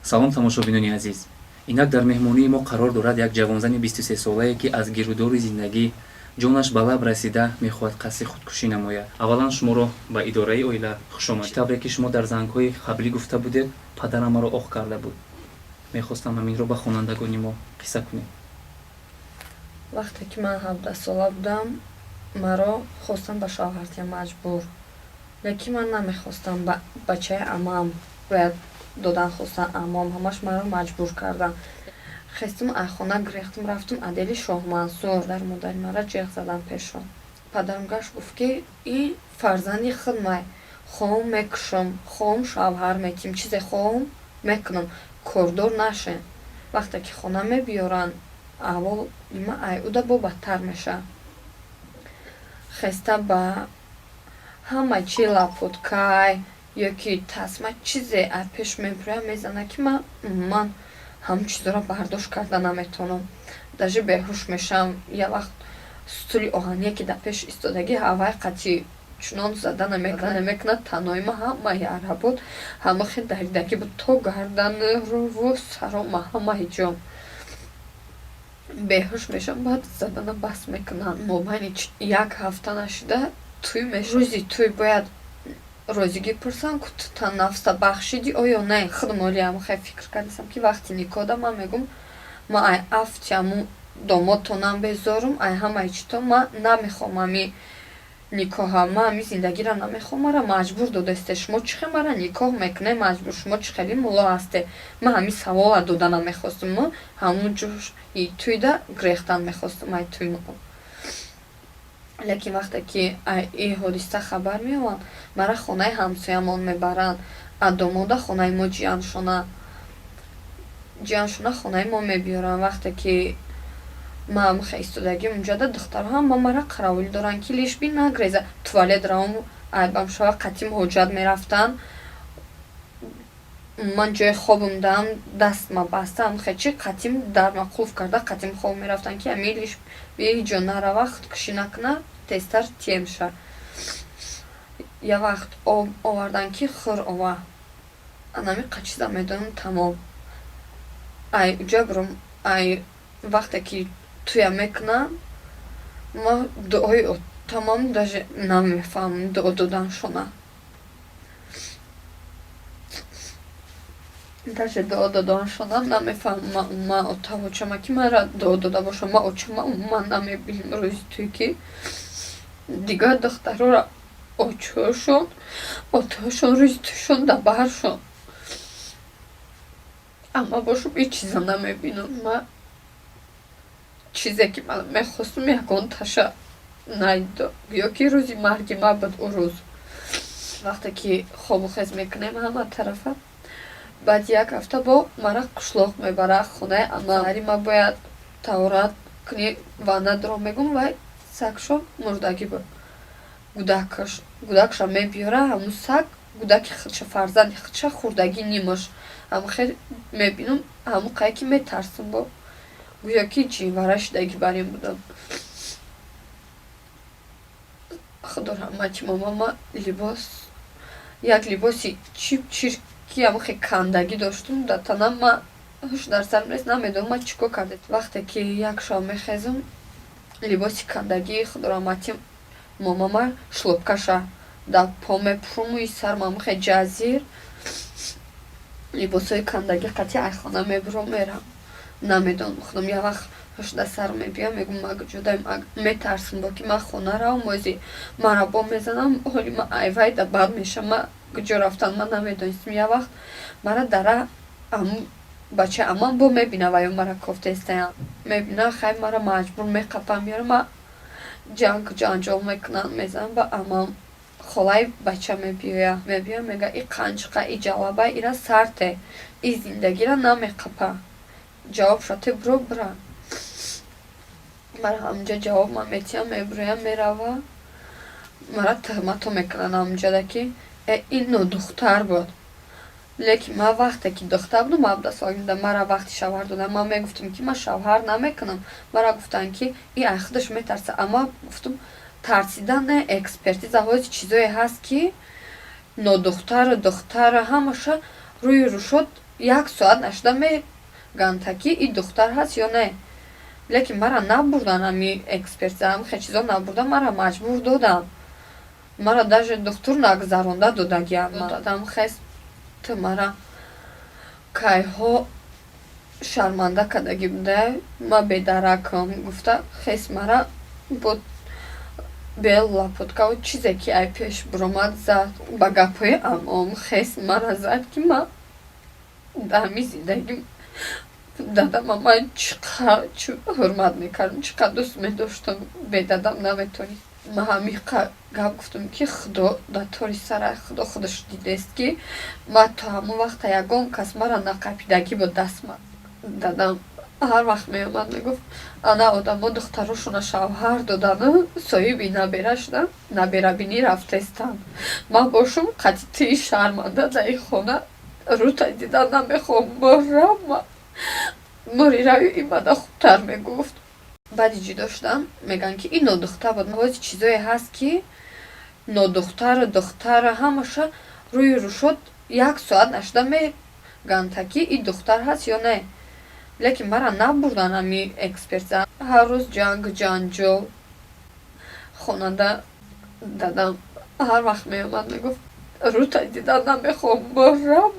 салом тамошобинони азиз, инак дар меҳмонии мо қарор дорад як ҷавонзани 23 солае ки аз гирӯдори зиндагӣ ҷонаш ба лаб расида мехоҳад қасди худкушӣ намояд. Аввалан шуморо ба идораи оила хушомад. Табре ки шумо дар зангҳои қаблӣ гуфта будед, падарам маро оқ карда буд. мехостам ҳаминро ба хонандагони мо қисса кунед. вақте ки ман 17 сола будам, маро хостан ба шавҳартия маҷбур. лекин ман намехостам, бачаи амам бояд додан хостан амам, ҳамаш маро маҷбур кардан. хестим айхона гирехтим, рафтим адели Шоҳмансур. дар модари мара ҷеғ задам пешо. падарам гашт гуфт ки ин фарзанди худ май, хоҳам мекушам, хоҳам шавҳар метим, чизе хоҳам мекунам, кордор нашен. вақте ки хона мебиёран, аввал има айуда бо бадтар меша. хеста ба ҳама чи лапоткай ё ки тасма чизе аз пеш мебуря мезана ки ман ҳам чизоро бардошт карда наметавонам. даже беҳуш мешам. я вақт стули оҳание ки дар пеш истодагӣ ҳавай қатӣ чунон зада намекунад. таноима ҳама яърабуд, ҳама хел даридагӣ буд, то гарданруву сарома ҳама ҳиҷом. беҳуш мешам, баъд задана бас мекунанд. мобайни як ҳафта нашида туй мешавад. рӯзи туй бояд розигӣ пурсам ку ту та нафса бахшидӣ оё не. худ молиам хеле фикр кардам ки вақти никоҳда ман мегум ма ай афтиаму домотонам безорум, ай ҳамаи чито ма намехоҳам ами никоҳа, ма ами зиндагиро намехоҳам, мара маҷбур додасте. шумо чӣ хел мара никоҳ мекуне маҷбур? шумо чӣ хели мулло ҳасте? ма ҳами савола дода намехостам, ма ҳамун ҷои туйда гирехтан мехостам ай туйно. лекин вақте ки ин ҳодиса хабар меёванд, мара хонаи ҳамсоямон мебаранд. адомода хонаи мо ҷияншона хонаи мо мебиёранд. вақте ки ман истодагим унҷода духтарҳам мара қаравулӣ доранд ки лиш би нагреза. туалет равам айбам шава қатим ҳоҷат мерафтан. ман ҷои хобам дам дастма бастам хечи қатим дарма қулф карда қатим хоб мерафтан ки ами лиш би ҳиҷо нарава худкушӣ накуна тезтар тем ша. я вақт об овардан ки хур ова анами қачида медонам тамом. ай уҷа бурам ай вақте ки туя мекунам ма дуои тамом даже намефаҳмам дуо доданшона. даже дуо доданшона намефаҳмам. ма отавочама ки мара дуо дода бошам. ма очама умуман намебинам рӯзи туй ки дигар духтарора очошон оташон рӯзи туйшон дабаршон. амма бошум ин чиза намебинам. ма чизе ки ман мехостам ягон таша найдо ё ки рӯзи марги ма буд ӯ рӯз. вақте ки хобу хез мекунем ҳама тарафа, баъд як ҳафта бо мара қишлоқ мебара хонаи амам. ҳари ма бояд таворат куни вана дро мегум вай сагшо мурдагӣ буд. гудакша мебиёра ҳамун саг гудаки худша фарзанди худша хурдагӣ нимаш. ҳамун хел мебинам ҳамун қае ки метарсам бо гӯё ки ҷинвара шидагӣ бар ин будам. худо раҳмати мама як либоси чипчир ки ҳамун хел кандагӣ доштам дар танам. ма ҳуш дар сар мерес намедонам ма чӣ кор карда. вақте ки як шоб мехезам либоси кандагии худо раҳмати момама шлопкаша дар по мепӯшам и сарам ҳамун хел ҷазир либосҳои кандагӣ қатъи айхона мебурам мерам. намедонам худам. я вақт ҳуш дар сар мебиям мегум ҷодаи метарсам бо ки ман хона равам мози мара бо мезанам ҳоли ма айвайда бад мешам. ма куҷо рафтан ма намедонистам. я вақт мара дара бачаи амам бо мебина ва ё мара кофтестаям мебина хай мара маҷбур меқапам меёра. ма ҷанҷол мекунам мезанам ба амам. холаи бача мебиёя мега и қанҷиқа и ҷалаба ира сарте и зиндагира намеқапа. ҷавоб шате буро бура. мара ҳамунҷа ҷавоб ман метиҳам мебуроям мерава. мара тӯҳмато мекунанд ҳамунҷода ки ин нодухтар буд. лекин ман вақте ки духтар будам 17 сола будам, мара вақти шавҳар додам ман мегуфтам ки ман шавҳар намекунам. мара гуфтанд ки и ай худаш метарса. аммо гуфтам тарсидан не, экспертиза ҳози чизое ҳаст ки нодухтару духтара ҳамаша рӯи рӯшод 1 соат нашудам мегӯям ки ин духтар ҳаст ё не. Лекин мара набурдан ами экспертиза ҳамихе чизо набурдан мара маҷбур додан. Мара даже духтур нагзаронда додагиам дадам хест мара кайҳо шарманда кадаги буда ма бедаракам гуфта хест мара бо бел лапоткаву чизе ки ай пеш биромад зад ба гапҳои амом хест мара зад ки ма дами зиндагим дадама ман чӣ ҳурмат мекардам чӣ қадр дӯст медоштам бедадам наметонӣ. Ма ҳамин гап гуфтам ки худо дар тори сарай худо худаш дидест ки ма то ҳамон вақта ягон кас мара нақапидагӣ бо дастма. Дадам ҳар вақт меомад мегуфт ана одамо духтарошона шавҳар додану соҳиби набера шудан наберабинӣ рафтестанд. Ман бошум қатъи шарманда дар ин хона рӯтай дидан намехоҳам морам. Мори равӣ имада хубтар мегуфт. Баъди ҷудо шудан мегӯянд ки ин нодухтар буд. Бози чизое ҳаст ки нодухтару духтару ҳамаша рӯи рӯшод 1 соат нашудам мегӯянд ки ин духтар ҳаст ё не. Лекин мара набурдан ами экспертиза ҳар рӯз ҷангу ҷанҷол. Хонанда дадам ҳар вақт меомад мегуфт рӯтай дидан намехоҳам морам.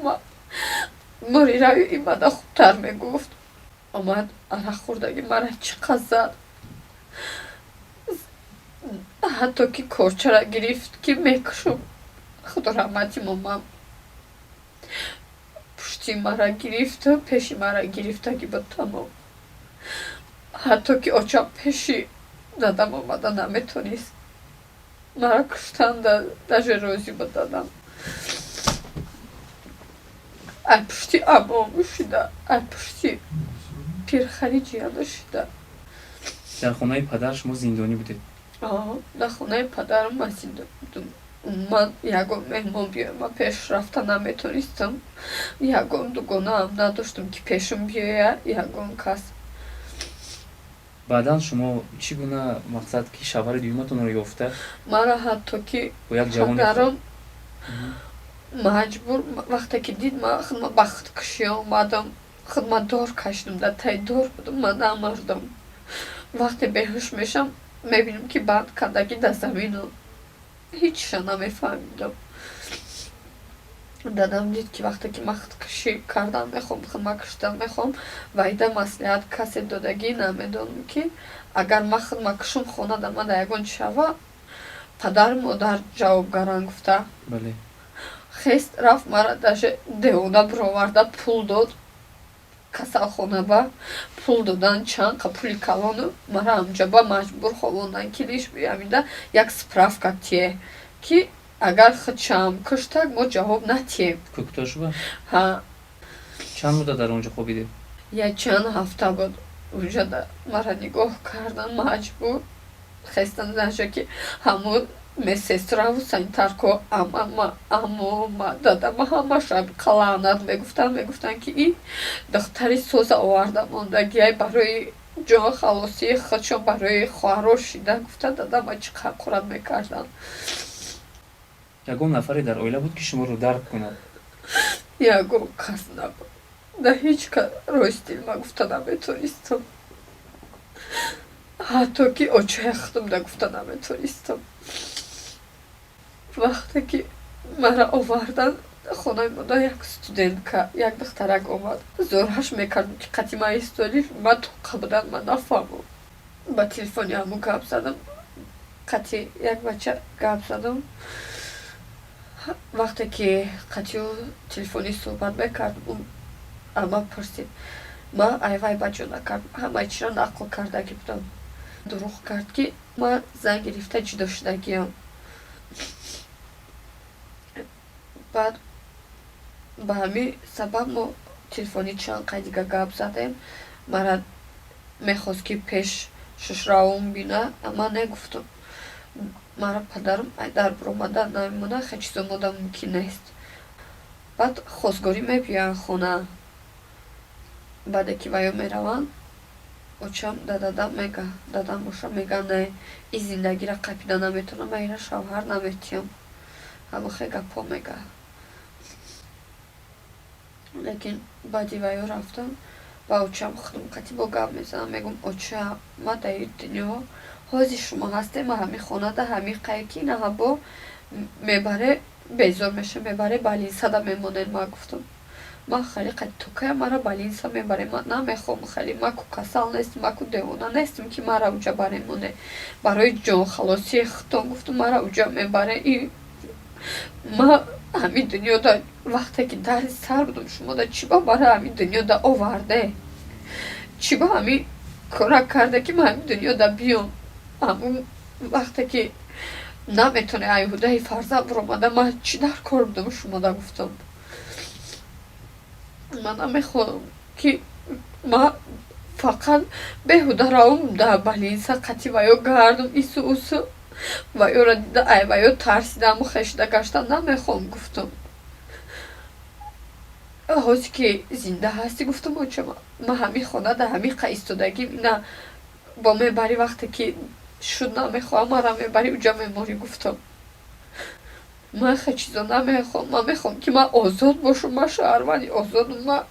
Мори равӣ имада хубтар мегуфт. омад арақ хӯрдаги мара чӣ қадр зад. ҳатто ки корчара гирифт ки мекушум худо раҳмати момам пушти мара гирифту пеши мара гирифтагӣ буд тамом. ҳатто ки очам пеши дадам омада наметонист мара куштан даже розӣ буд дадам. ай пушти амом шуда ай пушти пирхари ҷияну шуда. дар хонаи падар шумо зиндонӣ будед? дар хонаи падарам ман зиндон будам. Ман ягон меҳмон биёяд ман пеш рафта наметонистам. Ягон дугонаам надоштам ки пешум биёяд ягон кас. баъдан шумо чӣ гуна мақсад ки шавҳари дуюматонро ёфта? Мара ҳатто ки бо як ҷавони падарам маҷбур вақте ки дид ман ба худкушӣ омадам хидматдор кашидам дар таи дор будам ман намардам. Вақте беҳуш мешам мебинам ки банд кардагӣ дар заминам ҳечиша намефаҳмидам. дадам дид ки вақте ки ман худкушӣ кардан мехоҳам хидмат кушидан мехоҳам ваида маслиҳат касе додагӣ намедонам ки агар ман хидмат кушум хона дар ман дар ягон чӣ шава падару модар ҷавобгаранд гуфта. бале хест рафт мара даже девона бироварда пул дод касалхонаба пул додан чанқа пули калону мара ҳамҷоба маҷбур ховонданд ки лиш биямида як справка тие ки агар худшам куштак мо ҷавоб натием. кӯктошуба ҳа чанд муддат дар онҷо хобидед? як чанд ҳафта буд унҷа мара нигоҳ кардан маҷбур хестан даже ки ҳамон медсестраву санитарко амома дадама ҳамаша лаънат мегуфтанд ки ин духтари соза оварда мондагиай барои ҷон халосии худшон барои хоҳаро шида гуфта дадама чӣ ҳақорат мекарданд. ягон нафаре дар оила буд ки шуморо дарк кунад? ягон кас набуд. да ҳеҷ кас ростил ман гуфта наметонистам. ҳатто ки очаи худам да гуфта наметонистам. вақте ки мара овардан хонаи модар як студентка як духтарак омад зорҳаш мекардам ки қатъи ман истоли ман тоқа будан ман нафаҳмам. ба телефони ҳамон гап задам қатъи як бача гап задам. вақте ки қатъи телефони суҳбат мекардам ама пурсид ман айвай баҷо накардам ҳамаи чиро нақл кардагӣ будам. дурӯғ кард ки ман зан гирифта ҷудо шудагиам. баъд ба ҳамин сабаб мо телефони чанд қай дига гап задем. мара мехост ки пеш шушравум бина ама негуфтам. мара падарам айдар биромада намемона хе чизо мода мумкин нест. баъд хостгорӣ мебиёянд хона. баъде ки ваё мераванд очам дадам мега дадам боша мега не ин зиндагиро қапида наметонам ва ира шавҳар наметиҳам. ҳамахе гапҳо мега. лекин бадивайо рафтам ба очам худум кати бо гап мезанам мегум оча ма дар ин дунё ҳози шумо ҳастем ма ҳамин хонада ҳамин қайки ина ҳабо мебаре безор меша мебаре балинсада мемонен ма гуфтам ма хеле қати токая мара балинса мебаре ма намехом хеле маку касал нестим маку девона нестим ки мара уҷа баремоне барои ҷонхалосии худтон гуфтум мара уҷа мебаре и ма ҳамин дунёда вақте ки дари сар будум шумода чӣ ба мара ҳамин дунёда оварде чӣ ба ҳамин кора карде ки ман ҳамин дунёда биём ҳамун вақте ки наметоне айҳудаи фарзанд биромада ман чӣ дар кор будам шумода гуфтам ман намехоҳам ки ман фақат беҳуда равм дар балинса қати ваё гардум ису усу ваёра дида ай ваё тарсидаму хешида гаштам намехоҳам гуфтам ҳозе ки зинда ҳастӣ гуфтам оча ман ҳамин хонада ҳамин қа истодагим ина бо мебари вақте ки шуд намехоҳам мара мебари уҷа меморӣ гуфтам ман хе чизо намехоҳам ман мехоҳам ки ман озод бошам ман шаҳрванди озодум ман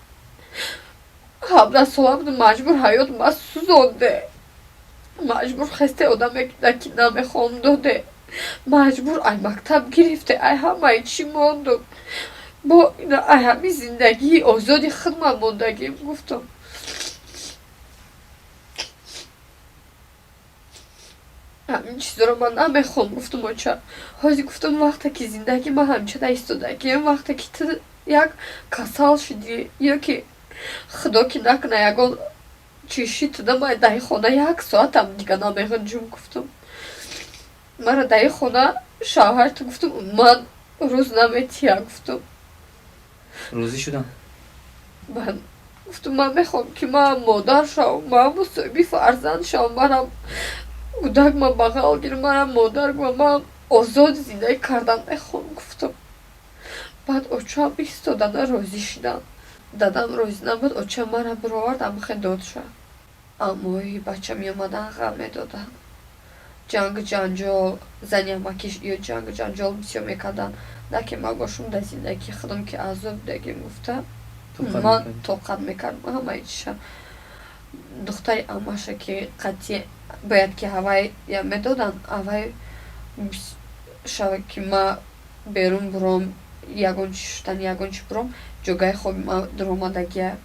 17 сола будум маҷбур ҳаёт ман сӯзонде маҷбур хесте одаме ки намехоҳам доде маҷбур ай мактаб гирифте ай ҳамаи чӣ мондум бо ина ай ҳамин зиндагии озоди худ ман мондагим гуфтам ҳамин чизоро ман намехоҳам гуфтам оча ҳози гуфтам вақте ки зиндаги ман ҳамчада истодагиам вақте ки ту як касал шудӣ ё ки худо ки накуна ягон чиши туда ман дар ин хона як соатам дига намеғанҷум гуфтам мара дар ин хона шавҳарту гуфтам ман рӯз наметия гуфтам рӯзӣ шудам ман гуфтам ман мехоҳам ки ман модар шавам ман мусоҳиби фарзанд шавам марам кӯдак ман бағал гирам марам модар гӯям ман озоди зиндагӣ кардан мехоҳам гуфтам баъд очаам истодана розӣ шудан дадам розӣ набуд оча мара бировард амхе додша аммои бача меомадан ғам медоданд ҷангу ҷанҷол зани амаки ё ҷангу ҷанҷол бисёр мекардан на ки ман бошум дар зиндагии худам ки азоб дидагим гуфта ман тоқат мекардам ҳамаи чиша духтари амаша ки қатъи бояд ки ҳавайя медоданд ҳавай шава ки ман берун буром ягон чи шудан ягон чи буром ҷогаи хоби ман дуромадагия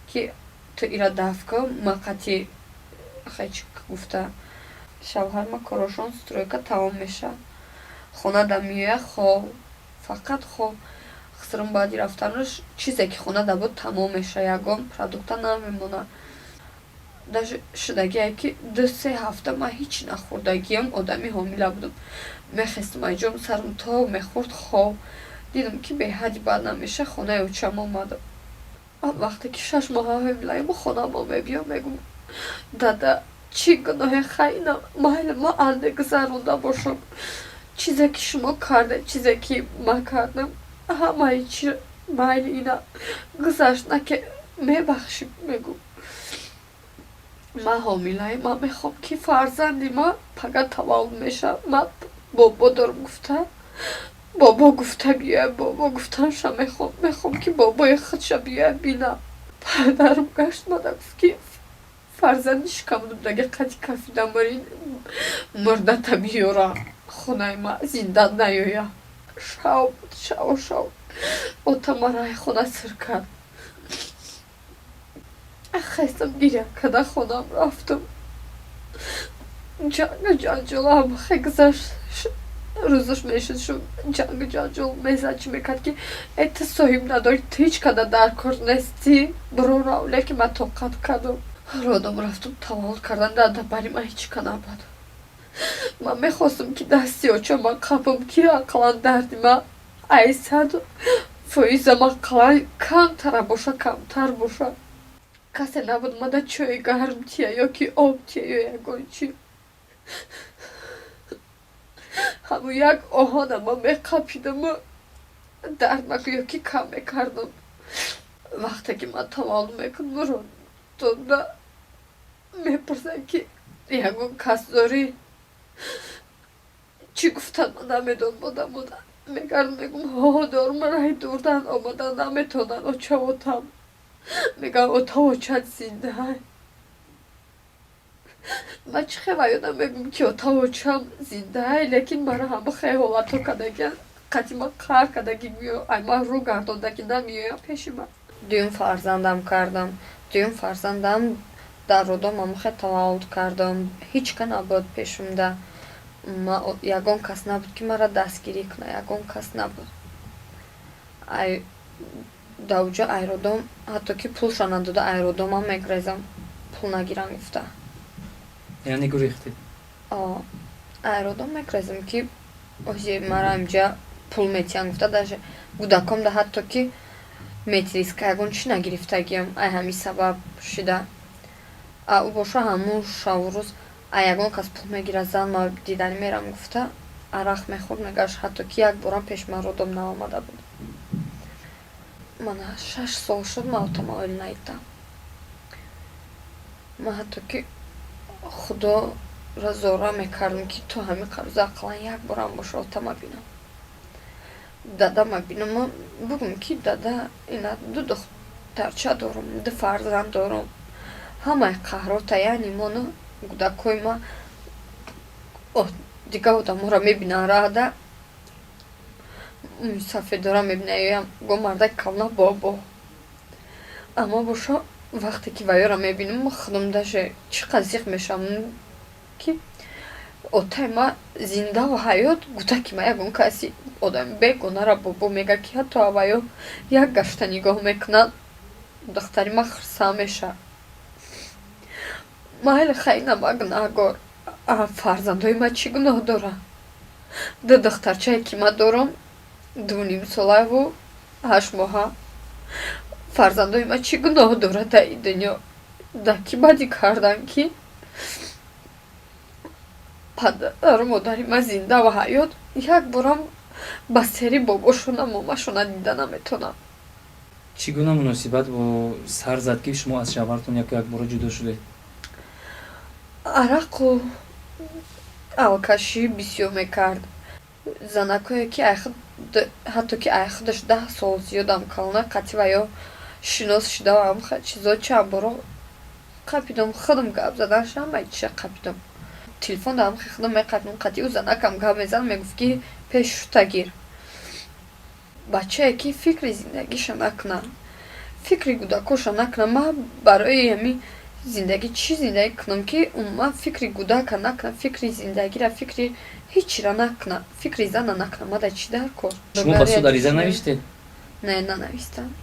ки ту ира дафт кун ман қатъи хеч гуфта шавҳар ман корошон стройка тамом меша хонада меоя хоб фақат хоб хисрум баъди рафтанаш чизе ки хонада буд тамом меша ягон продукта намемона даже шудагие ки 2-3 ҳафта ман ҳич нахӯрдагиам одами ҳомила будам мехестам айҷом сарм тог мехӯрд хоб дидам ки беҳади бад намеша хонаи очам омадам вақте ки 6 моҳа ҳомилаам хонамо мебиям мегум дада чӣ гуноҳе хайна майли ман анде гузаронда бошам чизе ки шумо карде чизе ки ман кардам ҳамаи чи майли ина гузашт на ки мебахшӣ мегум ман ҳомилаам ман мехоҳам ки фарзанди ман пага таваллуд мешавад ман бобо дорам гуфта бобо гуфта биёяд бобо гуфтанша мехоҳам ки бобои худша биёяд бинам падарам гашт мада гуфт ки фарзанди шикамдудаги қади кафидамбарин мурдата биёра хонаи ман зинда наёя шав буд шав ота мараи хона сир кард хестам гиря када хонам рафтам ҷангу ҷанҷол амхе гузашт рӯзаш мешуд шу ҷангу ҷанҷол мезанҷӣ мекард ки ту соҳиб надорӣ ту ҳеч када дар кор нестӣ биро рав лекин ман тоқат кардам родам рафтам таваллуд кардан дада бари ман ҳечка набуд ман мехостам ки дасти оча ман қабам ки ақалан дарди ман айсаду фоиза ман қалай камтара боша камтар боша касе набуд мада чойи гарм тия ё ки об тия ё ягон чи ҳамун як оҳона ман меқапидаму дард ё ки кам мекардам вақте ки ман таваллуд мекунам родонда мепурсам ки ягон кас дорӣ чӣ гуфтан ман намедонам модар Mekardum megum hodor maray durdan omadan nametodan oça otam. Mega ota oçat zinday. Ma çıxevayona megum ki ota oçam zinday. Lekin mara hamı xeyolato kadagen. Katima kar kada gitmiyor. Ay ma ru gardondakinden miyor ya peşime. Düğün farzandam kardam. Düğün farzandam dar rodom am xetavald kardam. Hiç kan abod peşimde. Ma yagon kas nabud ki mara dastgiri kna. Yagon kas nabud. Ay davca aerodom hatta ki pul şanandı da aerodoma megrezam pulna giran gifta. Yani gurihti. Aerodom megrezim ki o şey mara imca pul metyan gifta da gudakom da hatta ki metriska yagon çina girifta giyam. Ay hami sabab şida. U boşa hamu şavuruz. Ay yagon kas pul megirazan ma didani meram gifta. Araq mexor megash hatta ki yak boran peşma rodom na olmada bud. Mana şaş soğuşur ma otama ölnayda. Ma hatta ki xudo razora mekardım ki to hami qarza aqlan yak boran boş otama binam. Dada ma binam bugün ki dada ina duduq tarça dorum, de farzan dorum. Hamay qahrota yani monu guda koyma o diga oda mora mebina rada misafir dora mebinayam gomarda kalna bobo. Ama bu şu vakti ki vayora mebinim xınımda şey çıkazık meşamın ki o tema zinda ve hayot guta ki maya gun kasi odam be gonara bobo mega ki hato avayo ya gaштани гоҳ мекунад духтари ма хирса меша майли хайна магнагор фарзандои ма чӣ гуноҳ дора ду духтарчае ки ма дорам 2.5 солаву 8 моҳа фарзандои ма чӣ гуноҳ дора дар ин дунё да кӣ бадӣ кардан ки падару модари ма зинда ва ҳаёт як борам ба сери бобошона момашона дида наметонам. Чӣ гуна муносибат бо сар зад ки шумо аз шавҳартон як бора ҷудо шудед? Арақу алкашӣ бисёр мекард. Занакое ки ҳатто ки айхудаш 10 сол зиёдам калона қатӣ ва ё шинос шудавам чизо чанд боро қапидам худам гап задан шамай чиша қапидам телефон дам худам меқапидам қатӣ ӯ занакам гап мезанад мегуфт ки пеш шута гир бачае ки фикри зиндагиша накуна фикри гудакоша накуна ма барои ҳами зиндагӣ чӣ зиндагӣ кунам ки умуман фикри гудака накуна фикри зиндагира фикри ҳичира накуна фикри зана накуна ма дар чӣ дар кор. Шумо ба суд ариза навиштед? Не нанавистам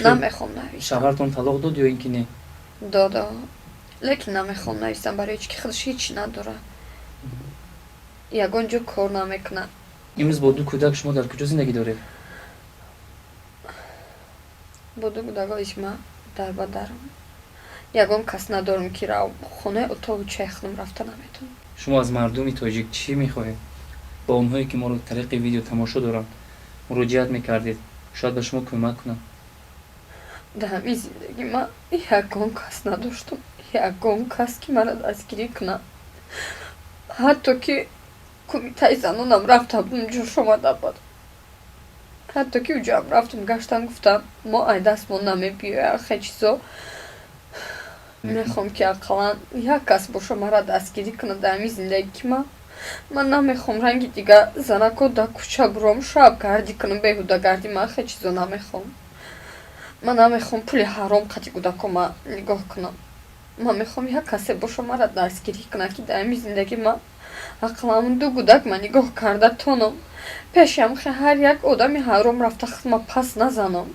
намехом навистам. Шавҳартон талоқ дод ё ин ки не? Дода лекин намехом навистам барои ки худаш ҳичи надора ягон ҷо кор намекуна. Имрӯз бо ду кӯдак шумо дар куҷо зиндагӣ доред? Бо ду кӯдакоиш ма дар ба дарам ягон кас надорам ки рав хонаи отоқи чай худам рафта наметавонам. Шумо аз мардуми тоҷик чӣ мехоҳед? Ба онҳое ки моро тариқи видео тамошо доранд муроҷиат мекардед шояд ба шумо кӯмак кунанд. Дар ҳамин зиндагӣ ман ягон кас надоштам ягон кас ки мара дастгирӣ кунад ҳатто ки кумитаи занонам рафтам ҷош омада буд ҳатто ки уҷоам рафтам гаштам гуфтам мо ай дастмон намебиёяд хе чизо мехом ки ақаллан як кас боша мара дастгирӣ кунад дар ҳамин зиндагӣ ки ман намехом ранги дига занако дар кӯча буром шабгардӣ кунам беҳудагардӣ ман хе чизо намехом. Ман намехом пули ҳаром қатъи кӯдако ма нигоҳ кунам. Ман мехом як касе боша мара дастгирӣ кунад ки дар ҳамин зиндагӣ ма ақлам ду кӯдак ма нигоҳ карда тонам пешам ҳар як одами ҳаром рафта худма пас назанам.